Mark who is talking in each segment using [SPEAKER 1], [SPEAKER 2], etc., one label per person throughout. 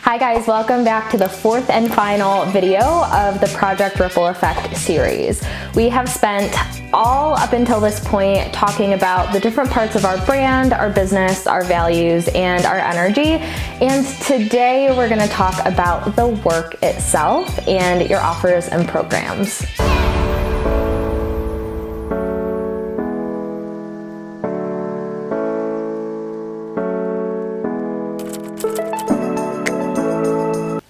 [SPEAKER 1] Hi guys, welcome back to the fourth and final video of the Project Ripple Effect series. We have spent all up until this point talking about the different parts of our brand, our business, our values, and our energy. And today we're going to talk about the work itself and your offers and programs.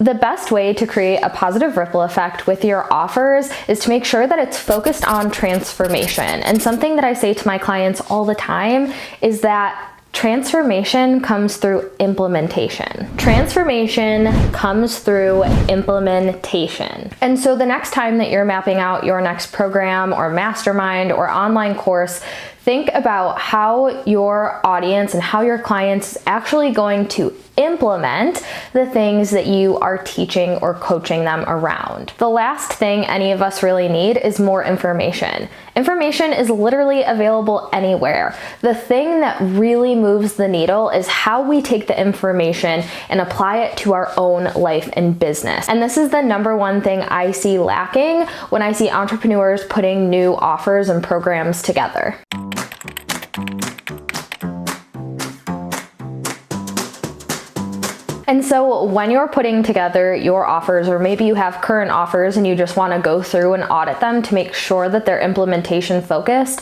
[SPEAKER 1] The best way to create a positive ripple effect with your offers is to make sure that it's focused on transformation. And something that I say to my clients all the time is that transformation comes through implementation. Transformation comes through implementation. And so the next time that you're mapping out your next program or mastermind or online course, think about how your audience and how your clients is actually going to implement the things that you are teaching or coaching them around. The last thing any of us really need is more information. Information is literally available anywhere. The thing that really moves the needle is how we take the information and apply it to our own life and business. And this is the number one thing I see lacking when I see entrepreneurs putting new offers and programs together. And so when you're putting together your offers, or maybe you have current offers and you just want to go through and audit them to make sure that they're implementation focused,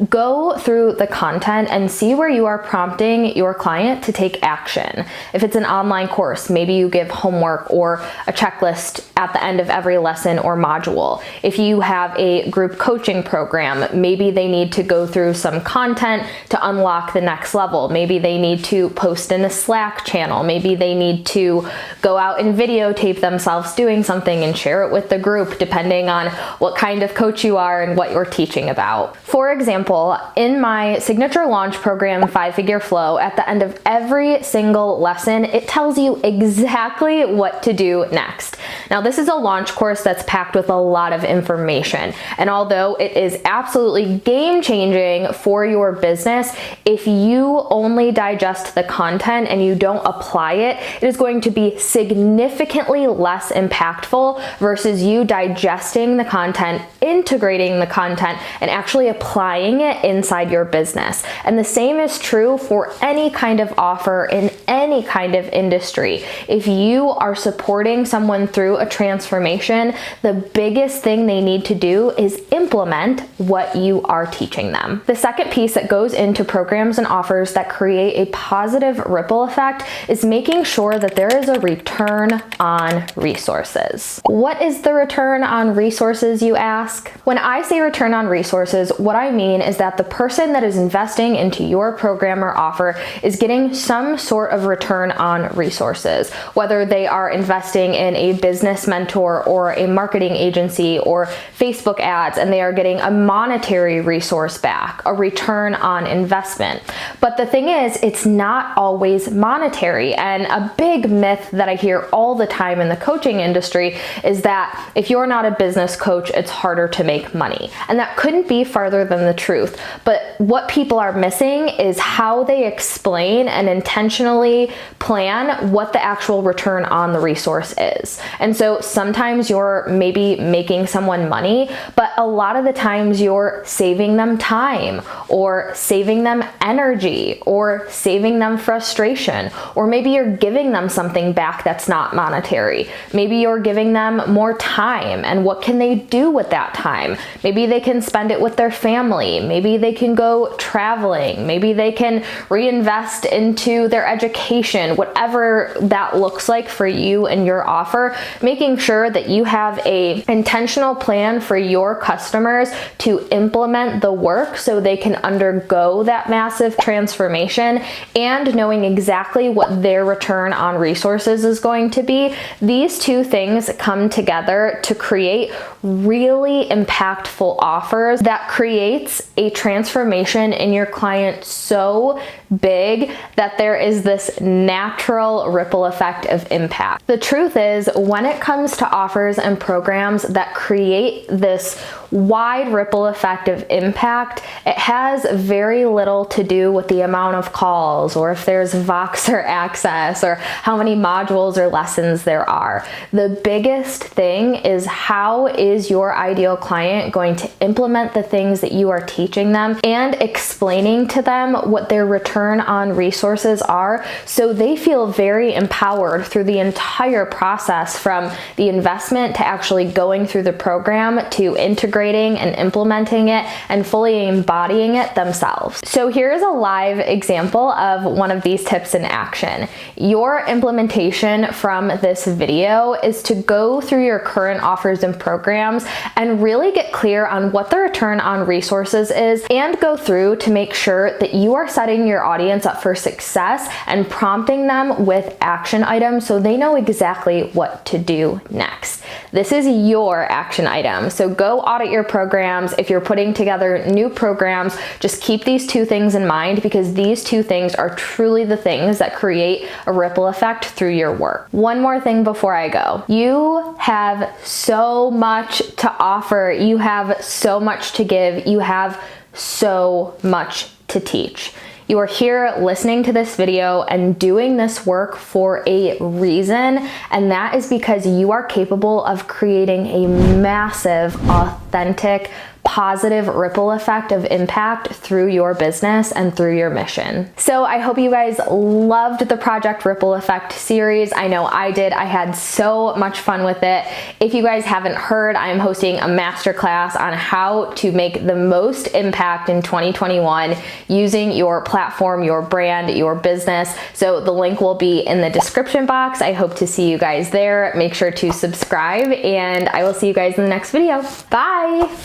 [SPEAKER 1] go through the content and see where you are prompting your client to take action. If it's an online course, maybe you give homework or a checklist at the end of every lesson or module. If you have a group coaching program, maybe they need to go through some content to unlock the next level. Maybe they need to post in a Slack channel. Maybe they need to go out and videotape themselves doing something and share it with the group, depending on what kind of coach you are and what you're teaching about. For example, in my signature launch program, 5-Figure Flow, at the end of every single lesson, it tells you exactly what to do next. Now, this is a launch course that's packed with a lot of information. And although it is absolutely game-changing for your business, if you only digest the content and you don't apply it, it is going to be significantly less impactful versus you digesting the content, integrating the content, and actually applying it inside your business. And the same is true for any kind of offer in any kind of industry. If you are supporting someone through a transformation, the biggest thing they need to do is implement what you are teaching them. The second piece that goes into programs and offers that create a positive ripple effect is making sure that there is a return on resources. What is the return on resources, you ask? When I say return on resources, what I mean is that the person that is investing into your program or offer is getting some sort of return on resources, whether they are investing in a business mentor or a marketing agency or Facebook ads, and they are getting a monetary resource back, a return on investment. But the thing is, it's not always monetary. And a big myth that I hear all the time in the coaching industry is that if you're not a business coach, it's harder to make money. And that couldn't be farther than the truth. But what people are missing is how they explain and intentionally plan what the actual return on the resource is. And so sometimes you're maybe making someone money, but a lot of the times you're saving them time or saving them energy or saving them frustration, or maybe you're giving them something back that's not monetary. Maybe you're giving them more time, and what can they do with that time? Maybe they can spend it with their family. Maybe they can go traveling. Maybe they can reinvest into their education, whatever that looks like for you and your offer, making sure that you have a intentional plan for your customers to implement the work so they can undergo that massive transformation, and knowing exactly what their return on resources is going to be. These two things come together to create really impactful offers that creates a transformation in your client so big that there is this natural ripple effect of impact. The truth is, when it comes to offers and programs that create this wide ripple effect of impact, it has very little to do with the amount of calls or if there's Voxer access or how many modules or lessons there are. The biggest thing is, how is your ideal client going to implement the things that you are teaching them, and explaining to them what their return on resources are, so they feel very empowered through the entire process, from the investment to actually going through the program to integrating and implementing it and fully embodying it themselves. So here's a live example of one of these tips in action. Your implementation from this video is to go through your current offers and programs and really get clear on what the return on resources is, and go through to make sure that you are setting your audience up for success and prompting them with action items so they know exactly what to do next. This is your action item. So go audit your programs. If you're putting together new programs, just keep these two things in mind, because these two things are truly the things that create a ripple effect through your work. One more thing before I go. You have so much to offer. You have so much to give. You have so much to teach. You are here listening to this video and doing this work for a reason, and that is because you are capable of creating a massive, authentic, positive ripple effect of impact through your business and through your mission. So I hope you guys loved the Project Ripple Effect series. I know I did. I had so much fun with it. If you guys haven't heard, I am hosting a masterclass on how to make the most impact in 2021 using your platform, your brand, your business. So the link will be in the description box. I hope to see you guys there. Make sure to subscribe, and I will see you guys in the next video. Bye.